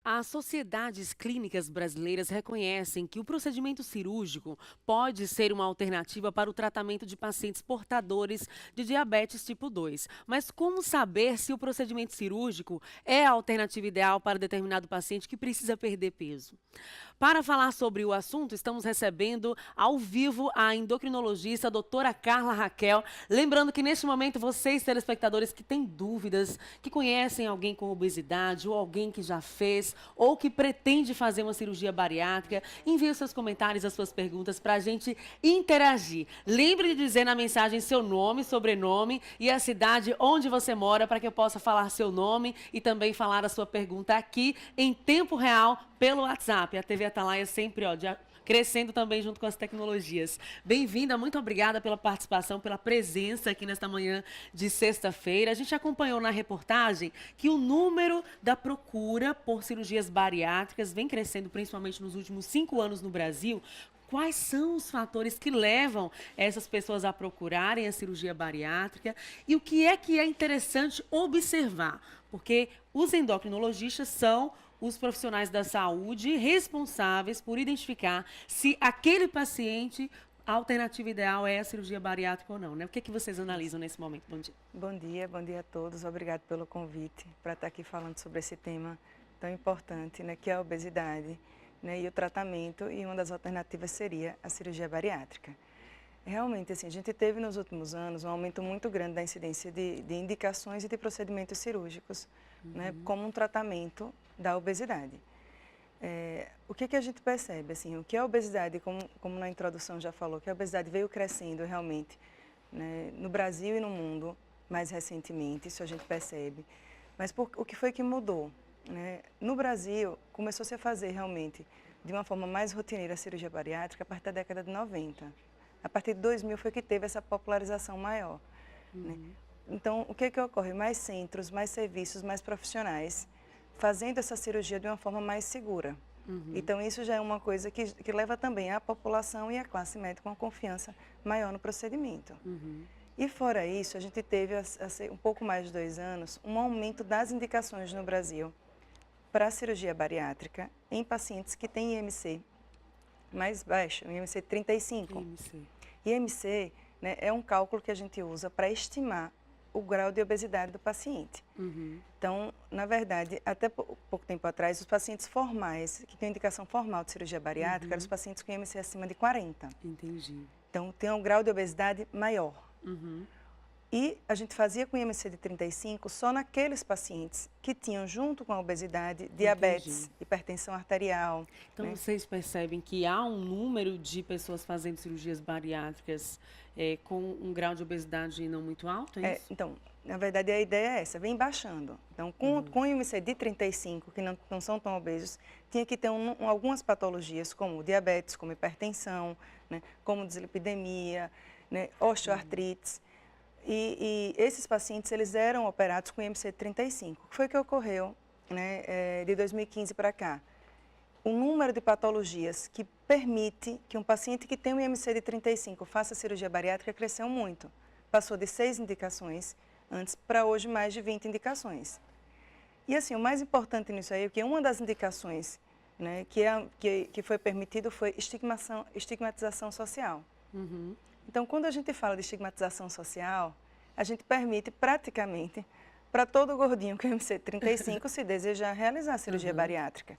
As sociedades clínicas brasileiras reconhecem que o procedimento cirúrgico pode ser uma alternativa para o tratamento de pacientes portadores de diabetes tipo 2. Mas como saber se o procedimento cirúrgico é a alternativa ideal para determinado paciente que precisa perder peso? Para falar sobre o assunto, estamos recebendo ao vivo a endocrinologista a doutora Carla Raquel. Lembrando que neste momento vocês, telespectadores que têm dúvidas, que conhecem alguém com obesidade ou alguém que já fez ou que pretende fazer uma cirurgia bariátrica, envie os seus comentários, as suas perguntas para a gente interagir. Lembre de dizer na mensagem seu nome, sobrenome e a cidade onde você mora para que eu possa falar seu nome e também falar a sua pergunta aqui em tempo real pelo WhatsApp. A TV Atalaia sempre, crescendo também junto com as tecnologias. Bem-vinda, muito obrigada pela participação, pela presença aqui nesta manhã de sexta-feira. A gente acompanhou na reportagem que o número da procura por cirurgias bariátricas vem crescendo, principalmente nos últimos 5 anos no Brasil. Quais são os fatores que levam essas pessoas a procurarem a cirurgia bariátrica e o que é interessante observar? Porque os endocrinologistas são os profissionais da saúde responsáveis por identificar se aquele paciente, a alternativa ideal é a cirurgia bariátrica ou não, né? O que vocês analisam nesse momento? Bom dia. Bom dia a todos. Obrigado pelo convite para estar aqui falando sobre esse tema tão importante, né, que é a obesidade, né, e o tratamento, e uma das alternativas seria a cirurgia bariátrica. Realmente, assim, a gente teve nos últimos anos um aumento muito grande da incidência de indicações e de procedimentos cirúrgicos, né, como um tratamento da obesidade. O que a gente percebe? Assim, o que a obesidade, como na introdução já falou, que a obesidade veio crescendo realmente, né, no Brasil e no mundo mais recentemente, isso a gente percebe. Mas o que foi que mudou? Né? No Brasil, começou-se a fazer realmente de uma forma mais rotineira a cirurgia bariátrica a partir da década de 90. A partir de 2000 foi que teve essa popularização maior. Né? Então, o que ocorre? Mais centros, mais serviços, mais profissionais fazendo essa cirurgia de uma forma mais segura. Então, isso já é uma coisa que leva também a população e a classe médica uma confiança maior no procedimento. E fora isso, a gente teve, um pouco mais de 2 anos, um aumento das indicações no Brasil para a cirurgia bariátrica em pacientes que têm IMC mais baixo, IMC 35. IMC, né, é um cálculo que a gente usa para estimar o grau de obesidade do paciente. Então, na verdade, até pouco tempo atrás, os pacientes formais, que têm indicação formal de cirurgia bariátrica, eram os pacientes com IMC acima de 40. Entendi. Então, tem um grau de obesidade maior. E a gente fazia com IMC de 35 só naqueles pacientes que tinham, junto com a obesidade, diabetes, hipertensão arterial. Então, né? vocês percebem que há um número de pessoas fazendo cirurgias bariátricas com um grau de obesidade não muito alto, é isso? Então, na verdade, a ideia é essa, vem baixando. Então, com o IMC de 35, que não são tão obesos, tinha que ter algumas patologias, como diabetes, como hipertensão, né, como dislipidemia, né, osteoartrites. E esses pacientes, eles eram operados com IMC de 35. O que foi que ocorreu, né, de 2015 para cá? O número de patologias que permite que um paciente que tem um IMC de 35 faça cirurgia bariátrica cresceu muito. Passou de 6 indicações antes para hoje mais de 20 indicações. E assim, o mais importante nisso aí é que uma das indicações, né, que foi permitido foi estigmatização social. Então, quando a gente fala de estigmatização social, a gente permite praticamente para todo gordinho com IMC 35 se desejar realizar a cirurgia bariátrica.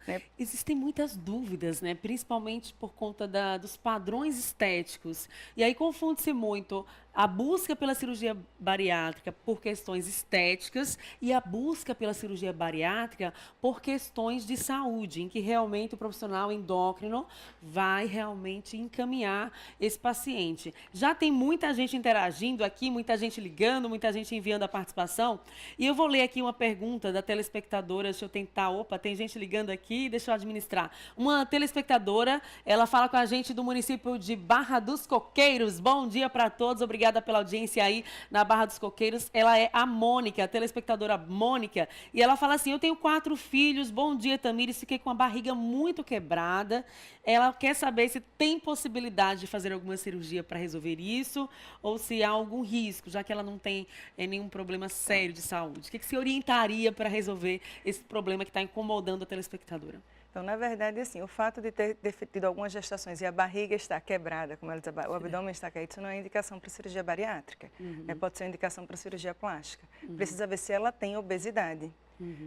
Né? Existem muitas dúvidas, né? Principalmente por conta dos padrões estéticos. E aí confunde-se muito a busca pela cirurgia bariátrica por questões estéticas e a busca pela cirurgia bariátrica por questões de saúde, em que realmente o profissional endócrino vai realmente encaminhar esse paciente. Já tem muita gente interagindo aqui, muita gente ligando, muita gente enviando a participação. E eu vou ler aqui uma pergunta da telespectadora, deixa eu tentar, tem gente ligando aqui, deixa eu administrar. Uma telespectadora, ela fala com a gente do município de Barra dos Coqueiros. Bom dia para todos, obrigada obrigada pela audiência aí na Barra dos Coqueiros. Ela é a Mônica, a telespectadora Mônica, e ela fala assim: eu tenho 4 filhos, bom dia, Tamires, fiquei com a barriga muito quebrada. Ela quer saber se tem possibilidade de fazer alguma cirurgia para resolver isso, ou se há algum risco, já que ela não tem nenhum problema sério de saúde. O que você orientaria para resolver esse problema que está incomodando a telespectadora? Então, na verdade, assim, o fato de ter tido algumas gestações e a barriga estar quebrada, como ela diz, o abdômen está caído, isso não é indicação para cirurgia bariátrica. Né? Pode ser uma indicação para cirurgia plástica. Precisa ver se ela tem obesidade,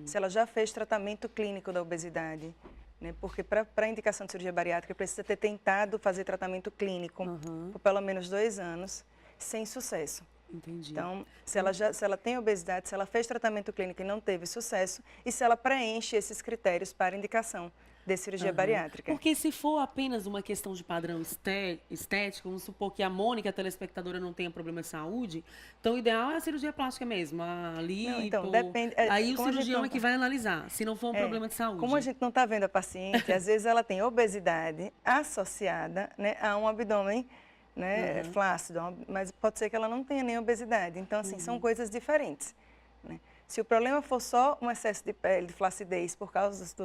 se ela já fez tratamento clínico da obesidade. Né? Porque para a indicação de cirurgia bariátrica precisa ter tentado fazer tratamento clínico por pelo menos 2 anos, sem sucesso. Entendi. Então, se ela tem obesidade, se ela fez tratamento clínico e não teve sucesso, e se ela preenche esses critérios para indicação de cirurgia bariátrica. Porque se for apenas uma questão de padrão estético, vamos supor que a Mônica, a telespectadora, não tenha problema de saúde, então o ideal é a cirurgia plástica mesmo, a lipo. Não, então, depende, aí o cirurgião é que vai analisar, se não for um problema de saúde. Como a gente não está vendo a paciente, às vezes ela tem obesidade associada, né, a um abdômen, né, flácido, mas pode ser que ela não tenha nem obesidade. Então, assim, são coisas diferentes. Né? Se o problema for só um excesso de pele, de flacidez, por causa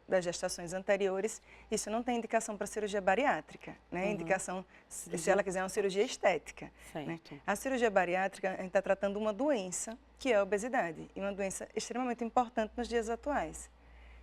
das gestações anteriores, isso não tem indicação para cirurgia bariátrica. Né? Indicação, se ela quiser, uma cirurgia estética. Né? A cirurgia bariátrica, a gente está tratando uma doença, que é a obesidade, e uma doença extremamente importante nos dias atuais.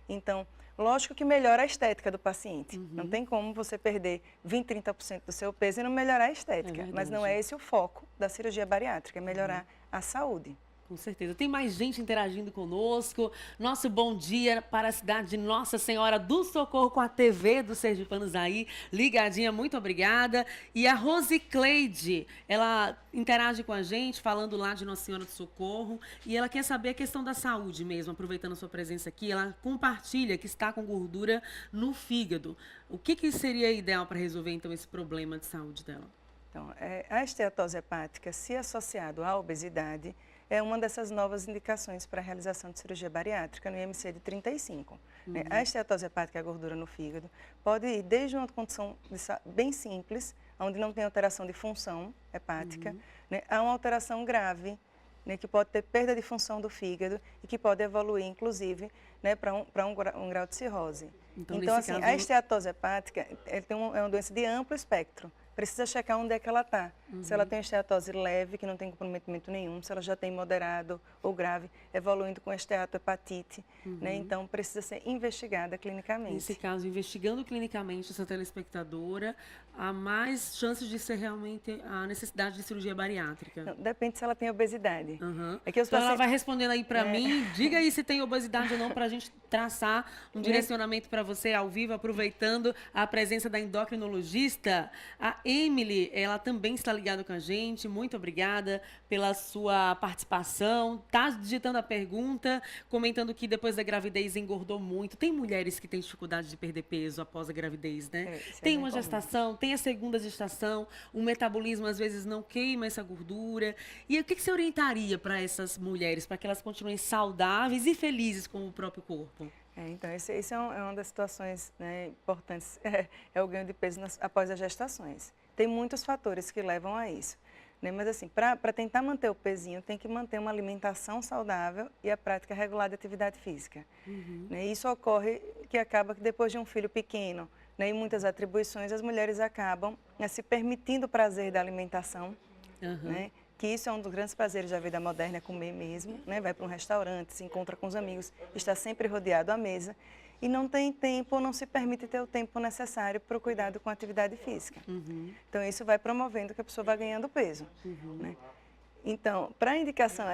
Então, lógico que melhora a estética do paciente. Não tem como você perder 20, 30% do seu peso e não melhorar a estética. Mas não é esse o foco da cirurgia bariátrica, é melhorar a saúde. Com certeza. Tem mais gente interagindo conosco. Nosso bom dia para a cidade de Nossa Senhora do Socorro com a TV dos Sergipanos aí. Ligadinha, muito obrigada. E a Rosicleide, ela interage com a gente, falando lá de Nossa Senhora do Socorro. E ela quer saber a questão da saúde mesmo, aproveitando a sua presença aqui. Ela compartilha que está com gordura no fígado. O que seria ideal para resolver, então, esse problema de saúde dela? Então, a esteatose hepática, se associado à obesidade, é uma dessas novas indicações para a realização de cirurgia bariátrica no IMC de 35. Né? A esteatose hepática, a gordura no fígado, pode ir desde uma condição bem simples, onde não tem alteração de função hepática, né, a uma alteração grave, né, que pode ter perda de função do fígado e que pode evoluir, inclusive, né, para um grau de cirrose. Então assim, a esteatose hepática é uma doença de amplo espectro. Precisa checar onde é que ela está. Se ela tem esteatose leve, que não tem comprometimento nenhum, se ela já tem moderado ou grave, evoluindo com esteatohepatite, né? Então precisa ser investigada clinicamente. Nesse caso, investigando clinicamente essa telespectadora, há mais chances de ser realmente a necessidade de cirurgia bariátrica? Não, depende se ela tem obesidade. É que então ela vai respondendo aí para mim, diga aí se tem obesidade ou não, para a gente traçar um direcionamento para você ao vivo, aproveitando a presença da endocrinologista, a Emily, ela também está ligada com a gente. Muito obrigada pela sua participação. Está digitando a pergunta, comentando que depois da gravidez engordou muito. Tem mulheres que têm dificuldade de perder peso após a gravidez, né? Tem uma gestação, tem a segunda gestação, o metabolismo às vezes não queima essa gordura. E o que você orientaria para essas mulheres, para que elas continuem saudáveis e felizes com o próprio corpo? Então, esse é uma das situações, né, importantes, é o ganho de peso após as gestações. Tem muitos fatores que levam a isso. Né? Mas assim, para tentar manter o pezinho, tem que manter uma alimentação saudável e a prática regular de atividade física. Né? Isso ocorre que acaba que depois de um filho pequeno, né, e muitas atribuições, as mulheres acabam, né, se permitindo o prazer da alimentação, né? Que isso é um dos grandes prazeres da vida moderna, é comer mesmo, né? Vai para um restaurante, se encontra com os amigos, está sempre rodeado à mesa e não tem tempo ou não se permite ter o tempo necessário para o cuidado com a atividade física. Então, isso vai promovendo que a pessoa vá ganhando peso. Né? Então, para a indicação,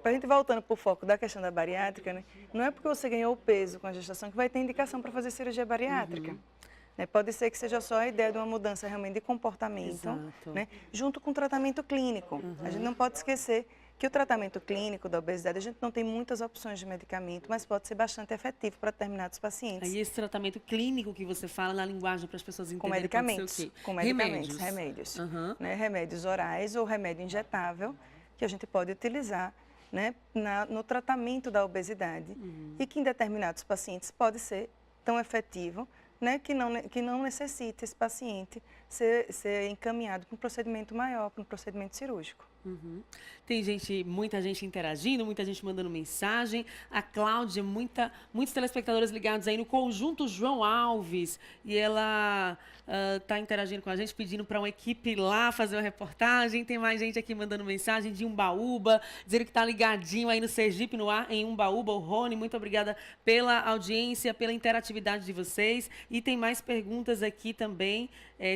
para a gente voltando para o foco da questão da bariátrica, né? Não é porque você ganhou peso com a gestação que vai ter indicação para fazer cirurgia bariátrica. Né? Pode ser que seja só a ideia de uma mudança realmente de comportamento, né? Junto com o tratamento clínico. A gente não pode esquecer que o tratamento clínico da obesidade, a gente não tem muitas opções de medicamento, mas pode ser bastante efetivo para determinados pacientes. Aí esse tratamento clínico que você fala na linguagem para as pessoas entenderem, com medicamentos, pode ser o quê? Com medicamentos, remédios. Né? Remédios orais ou remédio injetável que a gente pode utilizar, né, no tratamento da obesidade e que em determinados pacientes pode ser tão efetivo, né, que não necessite esse paciente ser encaminhado para um procedimento maior, para um procedimento cirúrgico. Uhum. Tem gente, muita gente interagindo, muita gente mandando mensagem. A Cláudia, muitos telespectadores ligados aí no Conjunto João Alves. E ela está interagindo com a gente, pedindo para uma equipe lá fazer uma reportagem. Tem mais gente aqui mandando mensagem de Umbaúba, dizendo que está ligadinho aí no Sergipe no ar, em Umbaúba. O Rony, muito obrigada pela audiência, pela interatividade de vocês. E tem mais perguntas aqui também.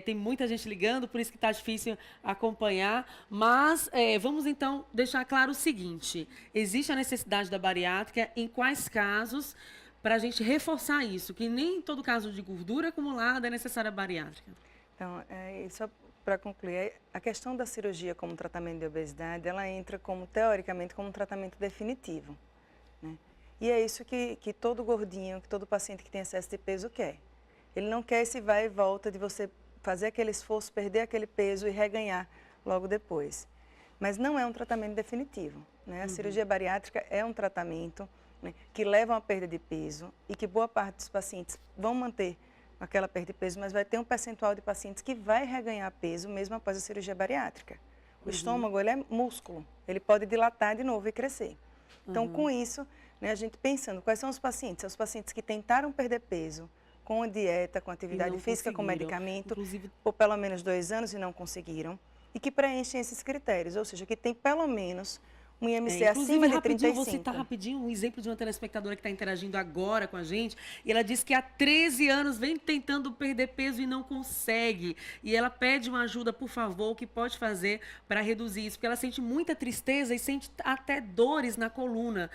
Tem muita gente ligando, por isso que está difícil acompanhar. Mas vamos então deixar claro o seguinte: existe a necessidade da bariátrica em quais casos, para a gente reforçar isso, que nem em todo caso de gordura acumulada é necessária a bariátrica. Então, só para concluir, a questão da cirurgia como tratamento de obesidade, ela entra como, teoricamente, como um tratamento definitivo, né? E é isso que todo gordinho, que todo paciente que tem excesso de peso quer. Ele não quer esse vai e volta de você fazer aquele esforço, perder aquele peso e reganhar logo depois. Mas não é um tratamento definitivo, né? A cirurgia bariátrica é um tratamento, né, que leva a uma perda de peso e que boa parte dos pacientes vão manter aquela perda de peso, mas vai ter um percentual de pacientes que vai reganhar peso mesmo após a cirurgia bariátrica. O estômago, ele é músculo, ele pode dilatar de novo e crescer. Então, com isso, né, a gente pensando, quais são os pacientes? São os pacientes que tentaram perder peso com dieta, com atividade física, com medicamento, por pelo menos 2 anos e não conseguiram, e que preenchem esses critérios, ou seja, que tem pelo menos um IMC acima de 35. Vou citar rapidinho um exemplo de uma telespectadora que está interagindo agora com a gente. E ela disse que há 13 anos vem tentando perder peso e não consegue. E ela pede uma ajuda, por favor, o que pode fazer para reduzir isso. Porque ela sente muita tristeza e sente até dores na coluna.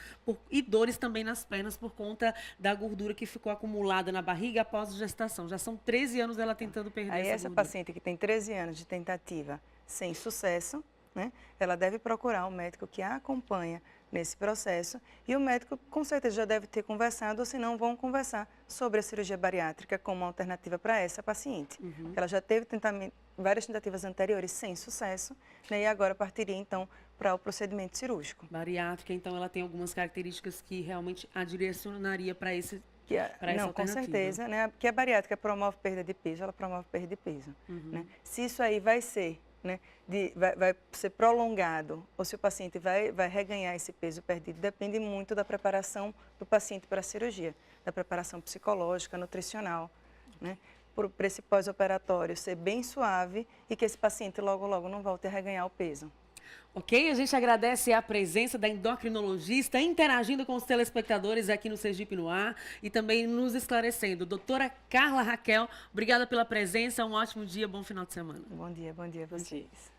E dores também nas pernas por conta da gordura que ficou acumulada na barriga após a gestação. Já são 13 anos ela tentando perder essa gordura. Aí essa paciente que tem 13 anos de tentativa sem sucesso, né, ela deve procurar um médico que a acompanha nesse processo e o médico com certeza já deve ter conversado, ou se não vão conversar sobre a cirurgia bariátrica como uma alternativa para essa paciente. Ela já teve várias tentativas anteriores sem sucesso, né, e agora partiria então para o procedimento cirúrgico. Bariátrica, então, ela tem algumas características que realmente a direcionaria para essa com certeza, né, porque a bariátrica promove perda de peso, ela promove perda de peso. Né? Se isso aí vai ser, né, vai ser prolongado, ou se o paciente vai reganhar esse peso perdido, depende muito da preparação do paciente para a cirurgia, da preparação psicológica, nutricional, né, para esse pós-operatório ser bem suave e que esse paciente logo, logo não volte a reganhar o peso. Ok, a gente agradece a presença da endocrinologista interagindo com os telespectadores aqui no Sergipe no Ar e também nos esclarecendo. Doutora Carla Raquel, obrigada pela presença, um ótimo dia, bom final de semana. Bom dia a vocês.